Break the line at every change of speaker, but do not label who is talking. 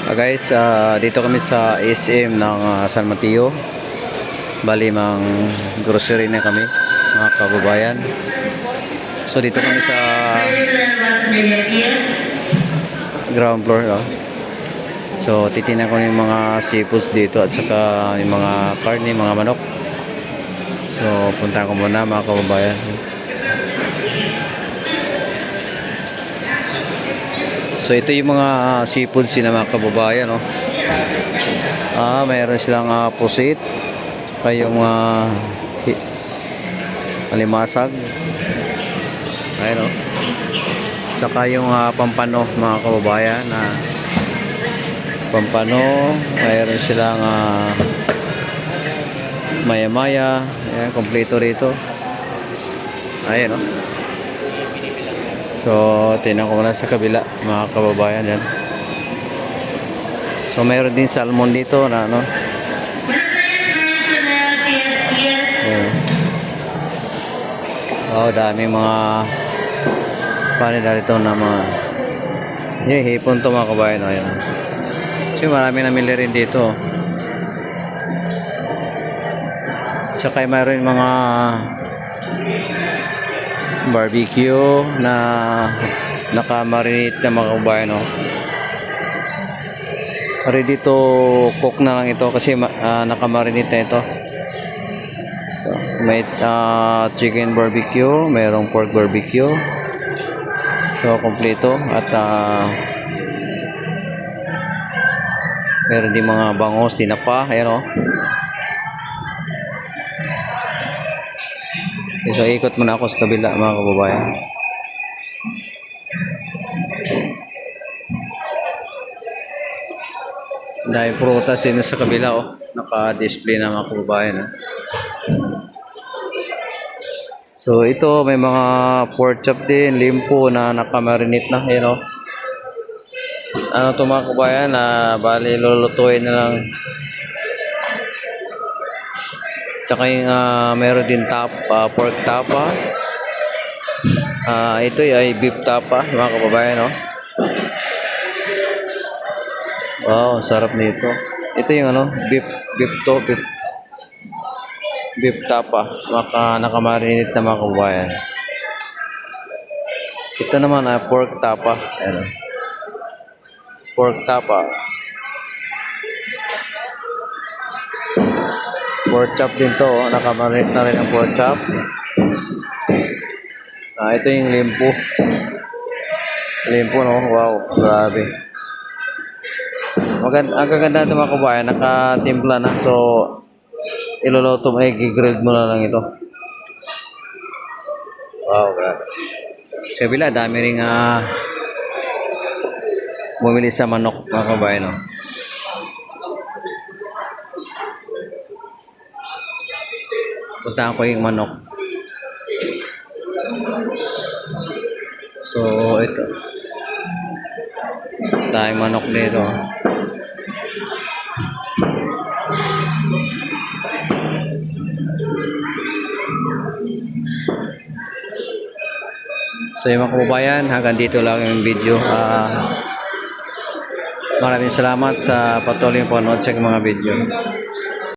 Guys, dito kami sa SM ng San Mateo. Bali, mang grocery na kami, mga kababayan. So, dito kami sa ground floor. So, titingnan ko yung mga seafoods dito at saka yung mga karne, mga manok. So, punta ko muna, mga kababayan. So ito yung mga seafood sila, mga kababayan, no. Mayroon silang pusit, saka yung alimasag. Ayun, no. Saka yung pampano, mga kababayan, pampano. Mayroon silang maya-maya. Ayan, kompleto rito. Ayun, no. So, tingnan ko muna sa kabila, mga kababayan, yan. So, mayroon din salmon dito na ano. Daming mga panida rito na mga hipon to, mga kababayan. Ayan. So, marami namili rin dito. Tsaka mayroon mga barbecue na naka-marinate na, mga kababayan, no. Ready to cook na lang ito kasi naka-marinate na ito. So, may chicken barbecue, mayroong pork barbecue. So, kompleto at meron din mga bangos, tinapa, ayan, no. So, ikot muna ako sa kabila, mga kababayan. Dahil prutas din sa kabila, naka-display na, mga kababayan. So, ito may mga pork chop din, limpo na naka-marinate na, ayan, no. Ano to, mga kababayan, bali lulutuin na lang. Tsaka yung meron din pork tapa. Ito ay beef tapa, mga kababayan, no. Wow, sarap nito. Ito yung beef tapa, naka-marinate na, mga kababayan. Ito naman ay pork tapa. Ayan, pork tapa. Pork chop din to, naka-marinate na rin ang pork chop. Ito yung limpo. Limpo, no? Wow, grabe. Ang gaganda ito, mga kabayan, nakatimpla na. So, iluluto mo, i-grilled mo na lang ito. Wow, grabe. Sa kabila, dami rin bumili sa manok, mga kabayan, no? Puntahan ko yung manok. So, ito. Tayong manok dito. So, yung mga kababayan, hanggang dito lang yung video. Maraming salamat sa patuloy yung panood sa mga video.